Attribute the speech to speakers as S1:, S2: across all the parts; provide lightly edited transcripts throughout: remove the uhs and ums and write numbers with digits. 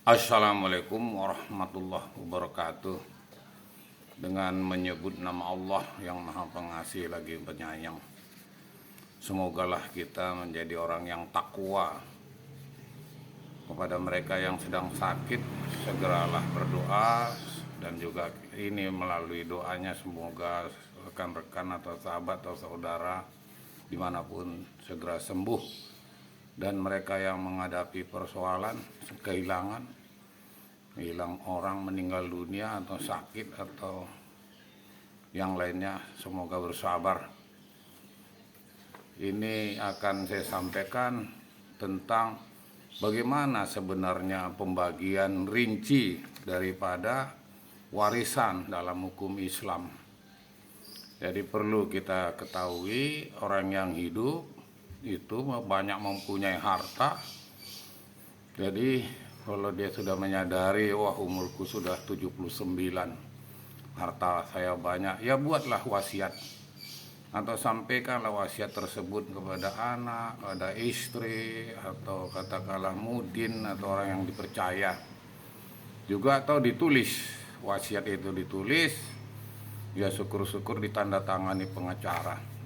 S1: Assalamualaikum warahmatullahi wabarakatuh. Dengan menyebut nama Allah yang Maha Pengasih lagi Penyayang, semogalah kita menjadi orang yang takwa. Kepada mereka yang sedang sakit, segeralah berdoa. Dan juga ini melalui doanya, semoga rekan-rekan atau sahabat atau saudara dimanapun segera sembuh. Dan mereka yang menghadapi persoalan, kehilangan, hilang orang, meninggal dunia atau sakit atau yang lainnya, semoga bersabar. Ini akan saya sampaikan tentang bagaimana sebenarnya pembagian rinci daripada warisan dalam hukum Islam. Jadi perlu kita ketahui, orang yang hidup itu banyak mempunyai harta. Jadi kalau dia sudah menyadari, wah umurku sudah 79, harta saya banyak, ya buatlah wasiat. Atau sampaikanlah wasiat tersebut kepada anak, kepada istri, atau katakanlah mudin atau orang yang dipercaya. Juga atau ditulis, wasiat itu ditulis, ya syukur-syukur ditandatangani pengacara.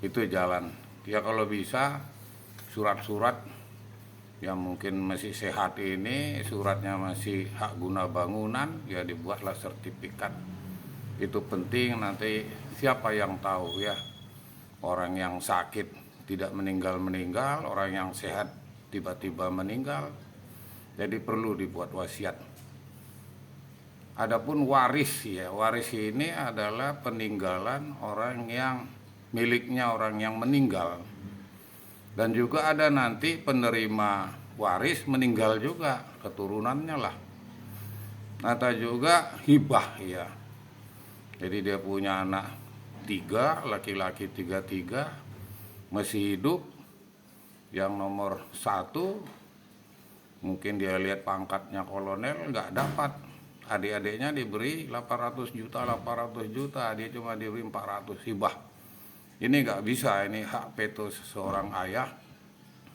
S1: Itu jalan. Ya kalau bisa surat-surat yang mungkin masih sehat ini, suratnya masih hak guna bangunan, ya dibuatlah sertifikat. Itu penting, nanti siapa yang tahu ya, orang yang sakit tidak meninggal, orang yang sehat tiba-tiba meninggal. Jadi perlu dibuat wasiat. Adapun waris, ya waris ini adalah peninggalan orang yang miliknya orang yang meninggal. Dan juga ada nanti penerima waris meninggal juga, keturunannya lah. Atau juga hibah ya. Jadi dia punya anak 3, laki-laki 3 masih hidup. Yang nomor 1 mungkin dia lihat pangkatnya kolonel, nggak dapat. Adik-adiknya diberi 800 juta, dia cuma diberi 400 hibah. Ini nggak bisa, ini hak veto seorang ayah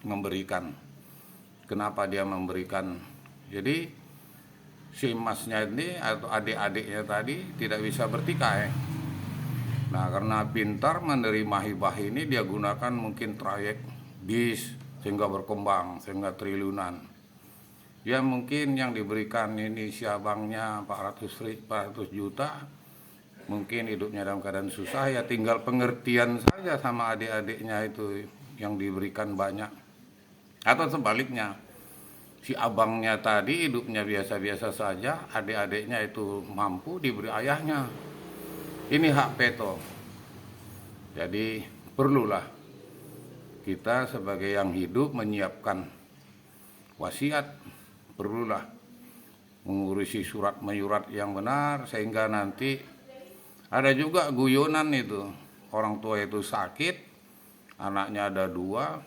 S1: memberikan. Kenapa dia memberikan? Jadi si emasnya ini atau adik-adiknya tadi tidak bisa bertikai. Nah, karena pintar menerima hibah ini, dia gunakan mungkin trayek bis sehingga berkembang, sehingga triliunan. Ya mungkin yang diberikan ini si abangnya 400 juta, mungkin hidupnya dalam keadaan susah, ya tinggal pengertian saja sama adik-adiknya itu yang diberikan banyak. Atau sebaliknya, si abangnya tadi hidupnya biasa-biasa saja, adik-adiknya itu mampu, diberi ayahnya. Ini hak veto. Jadi perlulah kita sebagai yang hidup menyiapkan wasiat, perlulah mengurusi surat menyurat yang benar, sehingga nanti ada juga guyonan itu, orang tua itu sakit, anaknya ada 2,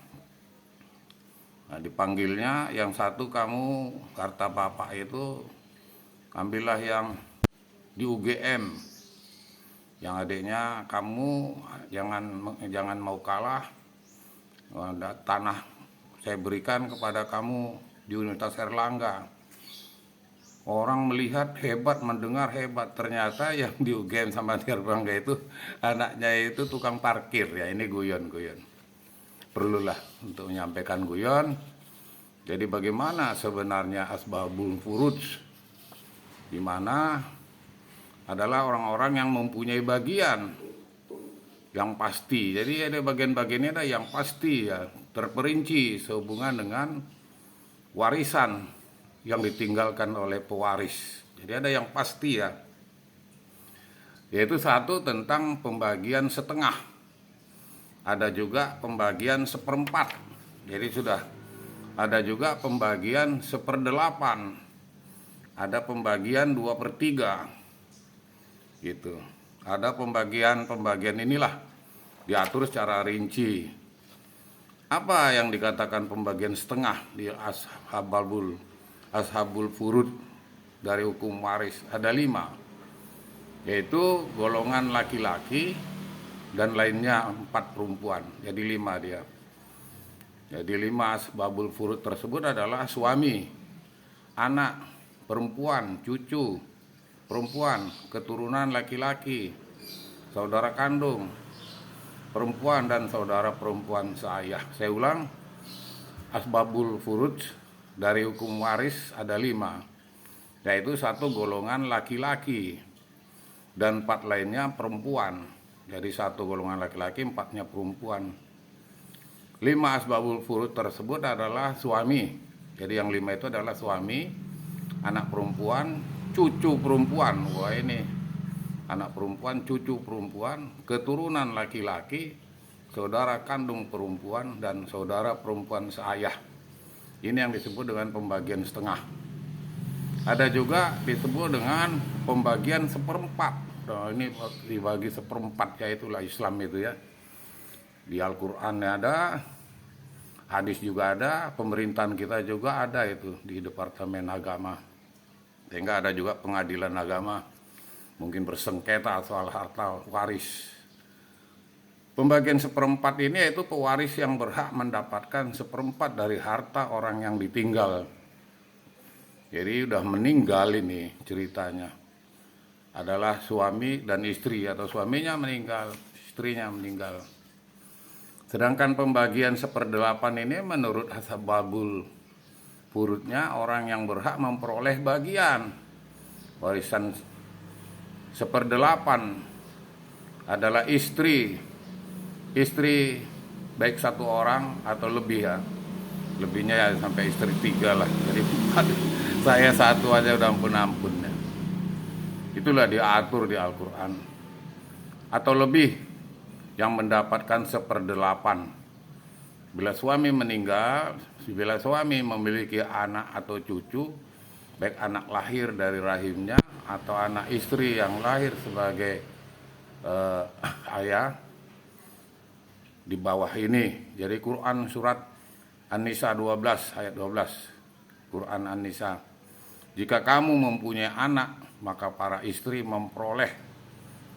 S1: nah, dipanggilnya yang satu, kamu harta bapak itu ambillah yang di UGM, yang adiknya kamu jangan mau kalah, tanah saya berikan kepada kamu di Universitas Erlangga. Orang melihat hebat, mendengar hebat, ternyata yang di UGM sama di Erlangga itu anaknya itu tukang parkir. Ya ini guyon. Perlulah untuk menyampaikan guyon. Jadi bagaimana sebenarnya asbabul furuj, di mana adalah orang-orang yang mempunyai bagian yang pasti. Jadi ada bagian-bagiannya ada yang pasti ya, terperinci sehubungan dengan warisan yang ditinggalkan oleh pewaris. Jadi ada yang pasti ya, yaitu satu tentang pembagian setengah, ada juga pembagian 1/4, jadi sudah ada juga pembagian 1/8, ada pembagian 2/3 gitu. Ada pembagian inilah diatur secara rinci. Apa yang dikatakan pembagian setengah di ashabul furud dari hukum waris? Ada 5, yaitu golongan laki-laki dan lainnya 4 perempuan, jadi 5 dia. Jadi 5 asbabul furud tersebut adalah suami, anak perempuan, cucu perempuan, keturunan laki-laki, saudara kandung perempuan dan saudara perempuan seayah. Saya ulang, asbabul furud dari hukum waris ada 5, yaitu 1 golongan laki-laki dan 4 lainnya perempuan. Jadi 1 golongan laki-laki, 4-nya perempuan. 5 asbabul furud tersebut adalah suami. Jadi yang 5 itu adalah suami, anak perempuan, cucu perempuan. Wah, ini anak perempuan, cucu perempuan, keturunan laki-laki, saudara kandung perempuan, dan saudara perempuan seayah. Ini yang disebut dengan pembagian setengah. Ada juga disebut dengan pembagian seperempat. Nah, ini dibagi seperempat, ya itulah Islam itu ya. Di Al-Quran ada, hadis juga ada, pemerintahan kita juga ada itu di Departemen Agama. Sehingga ada juga pengadilan agama, mungkin bersengketa soal harta waris. Pembagian seperempat ini yaitu pewaris yang berhak mendapatkan seperempat dari harta orang yang ditinggal. Jadi udah meninggal ini ceritanya. Adalah suami dan istri, atau suaminya meninggal, istrinya meninggal. Sedangkan pembagian 1/8 ini menurut asbabul furudnya orang yang berhak memperoleh bagian warisan 1/8 adalah istri baik 1 orang atau lebih ya. Lebihnya ya sampai istri 3 lah. Jadi saya 1 aja udah ampun-ampun ya. Itulah diatur di Al-Quran. Atau lebih yang mendapatkan 1/8. Bila suami meninggal, bila suami memiliki anak atau cucu, baik anak lahir dari rahimnya atau anak istri yang lahir sebagai ayah, di bawah ini. Jadi Quran surat An-Nisa 12 ayat 12. Quran An-Nisa. Jika kamu mempunyai anak, maka para istri memperoleh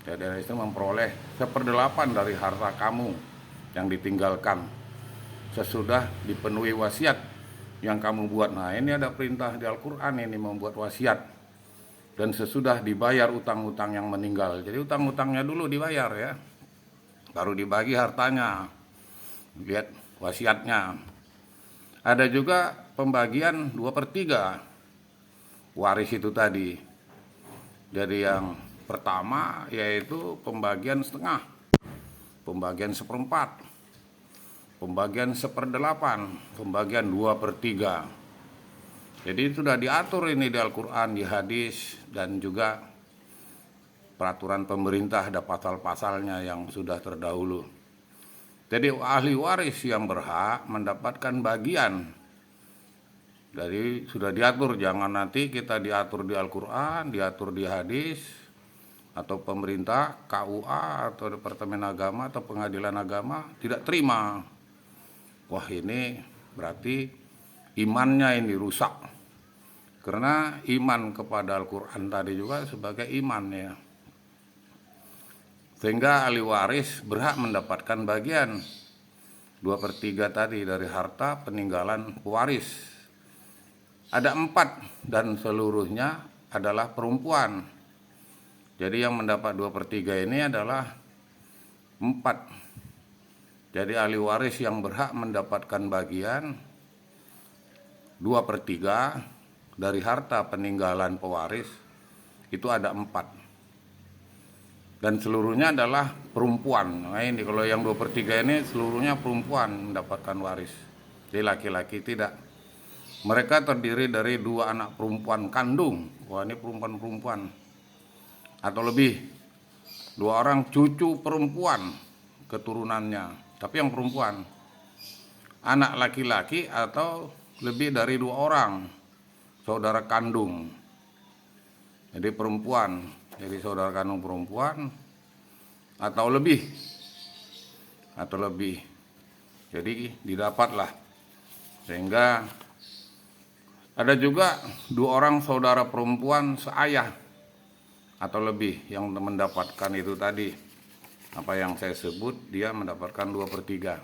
S1: 1/8 dari harta kamu yang ditinggalkan sesudah dipenuhi wasiat yang kamu buat. Nah, ini ada perintah di Al-Quran ini membuat wasiat. Dan sesudah dibayar utang-utang yang meninggal. Jadi utang-utangnya dulu dibayar ya, baru dibagi hartanya. Lihat wasiatnya. Ada juga pembagian 2/3 waris itu tadi. Jadi yang pertama yaitu pembagian setengah, pembagian 1/4, pembagian 1/8, pembagian 2/3. Jadi sudah diatur ini di Al-Quran, di hadis, dan juga peraturan pemerintah, ada pasal-pasalnya yang sudah terdahulu. Jadi ahli waris yang berhak mendapatkan bagian. Jadi sudah diatur, jangan nanti kita diatur di Al-Quran, diatur di hadis, atau pemerintah, KUA, atau Departemen Agama, atau Pengadilan Agama tidak terima. Wah, ini berarti imannya ini rusak. Karena iman kepada Al-Quran tadi juga sebagai iman ya. Sehingga ahli waris berhak mendapatkan bagian 2/3 tadi dari harta peninggalan pewaris. Ada 4 dan seluruhnya adalah perempuan. Jadi yang mendapat 2/3 ini adalah 4. Jadi ahli waris yang berhak mendapatkan bagian 2/3 dari harta peninggalan pewaris itu ada 4. Dan seluruhnya adalah perempuan. Nah, ini kalau yang 2/3 ini seluruhnya perempuan mendapatkan waris. Jadi laki-laki tidak. Mereka terdiri dari 2 anak perempuan kandung. Wah, ini perempuan-perempuan. Atau lebih. 2 orang cucu perempuan keturunannya. Tapi yang perempuan. Anak laki-laki atau lebih dari 2 orang saudara kandung. Jadi perempuan. Jadi saudara kandung perempuan atau lebih. Jadi didapatlah. Sehingga ada juga 2 orang saudara perempuan seayah atau lebih yang mendapatkan itu tadi. Apa yang saya sebut, dia mendapatkan 2/3.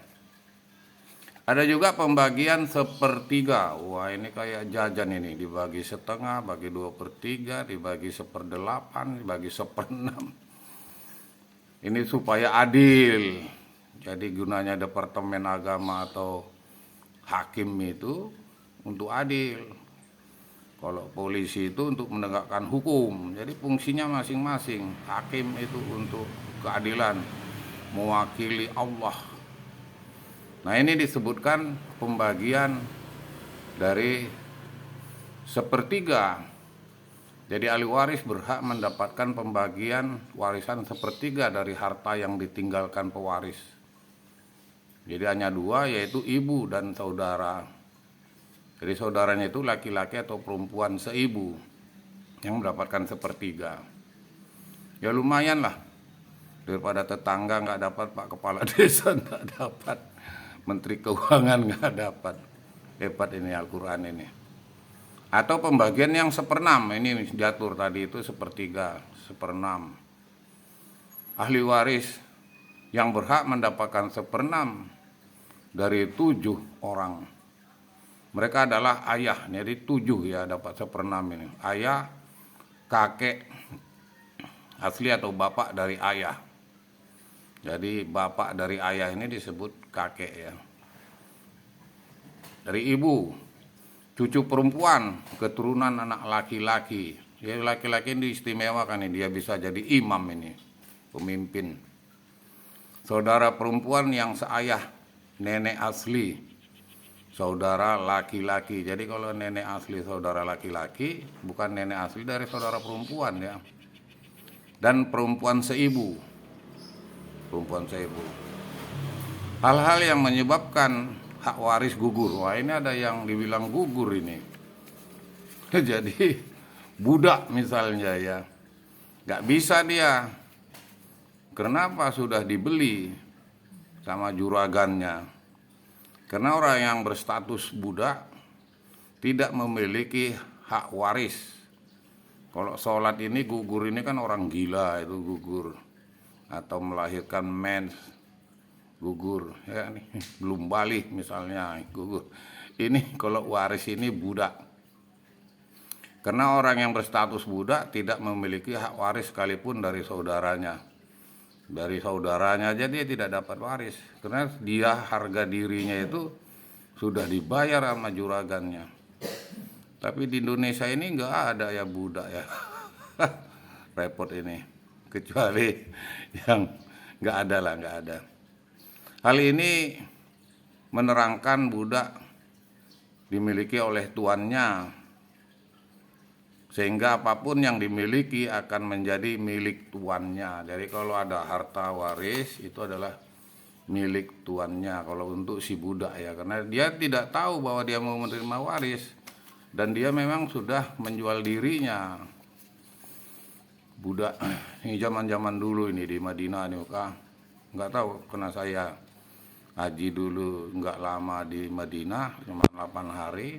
S1: Ada juga pembagian sepertiga. Wah, ini kayak jajan ini, dibagi setengah, bagi 2/3, dibagi 1/8, dibagi 1/6. Ini supaya adil. Jadi gunanya Departemen Agama atau hakim itu untuk adil. Kalau polisi itu untuk menegakkan hukum. Jadi fungsinya masing-masing. Hakim itu untuk keadilan, mewakili Allah. Nah, ini disebutkan pembagian dari sepertiga. Jadi ahli waris berhak mendapatkan pembagian warisan sepertiga dari harta yang ditinggalkan pewaris. Jadi hanya dua, yaitu ibu dan saudara. Jadi saudaranya itu laki-laki atau perempuan seibu yang mendapatkan sepertiga. Ya lumayan lah, daripada tetangga nggak dapat, Pak Kepala Desa nggak dapat, Menteri Keuangan nggak dapat. Hebat ini Al-Quran ini. Atau pembagian yang 1/6, ini diatur tadi itu 1/3, 1/6. Ahli waris yang berhak mendapatkan 1/6 dari 7 orang. Mereka adalah ayah, jadi 7 ya dapat 1/6 ini. Ayah, kakek asli atau bapak dari ayah. Jadi bapak dari ayah ini disebut kakek ya. Dari ibu, cucu perempuan, keturunan anak laki-laki. Ya laki-laki ini diistimewakan nih, dia bisa jadi imam ini, pemimpin. Saudara perempuan yang seayah, nenek asli, saudara laki-laki. Jadi kalau nenek asli saudara laki-laki, bukan nenek asli dari saudara perempuan ya. Dan perempuan seibu. Perempuan seibu. Hal-hal yang menyebabkan hak waris gugur. Wah, ini ada yang dibilang gugur ini. Jadi budak misalnya ya, nggak bisa dia. Kenapa? Sudah dibeli sama juragannya. Karena orang yang berstatus budak tidak memiliki hak waris. Kalau sholat ini gugur, ini kan orang gila itu gugur. Atau melahirkan mens, gugur ya, nih belum balik misalnya gugur. Ini kalau waris ini budak, karena orang yang berstatus budak tidak memiliki hak waris sekalipun dari saudaranya aja dia tidak dapat waris, karena dia harga dirinya itu sudah dibayar sama juragannya. Tapi di Indonesia ini nggak ada ya budak ya. Repot ini, kecuali yang nggak ada lah, nggak ada. Hal ini menerangkan budak dimiliki oleh tuannya, sehingga apapun yang dimiliki akan menjadi milik tuannya. Jadi kalau ada harta waris itu adalah milik tuannya kalau untuk si budak ya, karena dia tidak tahu bahwa dia mau menerima waris dan dia memang sudah menjual dirinya. Budak ini zaman-zaman dulu ini di Madinah nih, nggak tahu, karena saya haji dulu nggak lama di Madinah, cuma 8 hari,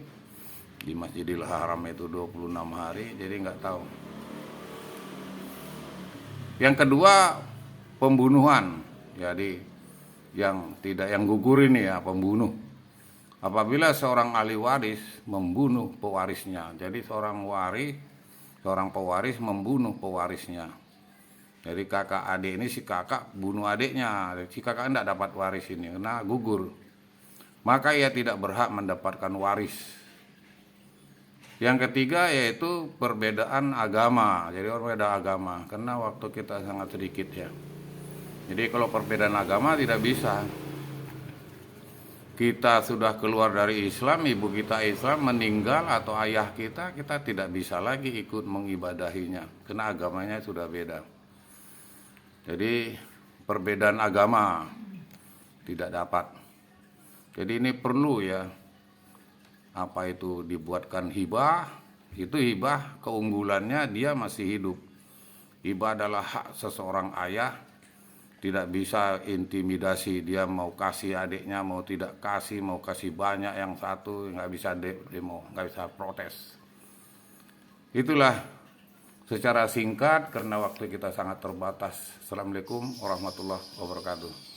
S1: di Masjidil Haram itu 26 hari, jadi nggak tahu. Yang kedua, pembunuhan. Jadi yang gugur ini ya, pembunuh. Apabila seorang ahli waris membunuh pewarisnya, jadi seorang pewaris membunuh pewarisnya. Jadi kakak adik ini, si kakak bunuh adiknya, si kakak tidak dapat waris ini karena gugur. Maka ia tidak berhak mendapatkan waris. Yang ketiga yaitu perbedaan agama. Jadi berbeda agama, karena waktu kita sangat sedikit ya. Jadi kalau perbedaan agama tidak bisa. Kita sudah keluar dari Islam, ibu kita Islam meninggal atau ayah kita tidak bisa lagi ikut mengibadahinya karena agamanya sudah beda. Jadi perbedaan agama tidak dapat. Jadi ini perlu ya, apa itu dibuatkan hibah. Itu hibah, keunggulannya dia masih hidup. Hibah adalah hak seseorang ayah, tidak bisa intimidasi, dia mau kasih adiknya, mau tidak kasih, mau kasih banyak yang satu, nggak bisa demo, nggak bisa protes. Itulah secara singkat karena waktu kita sangat terbatas. Assalamualaikum warahmatullahi wabarakatuh.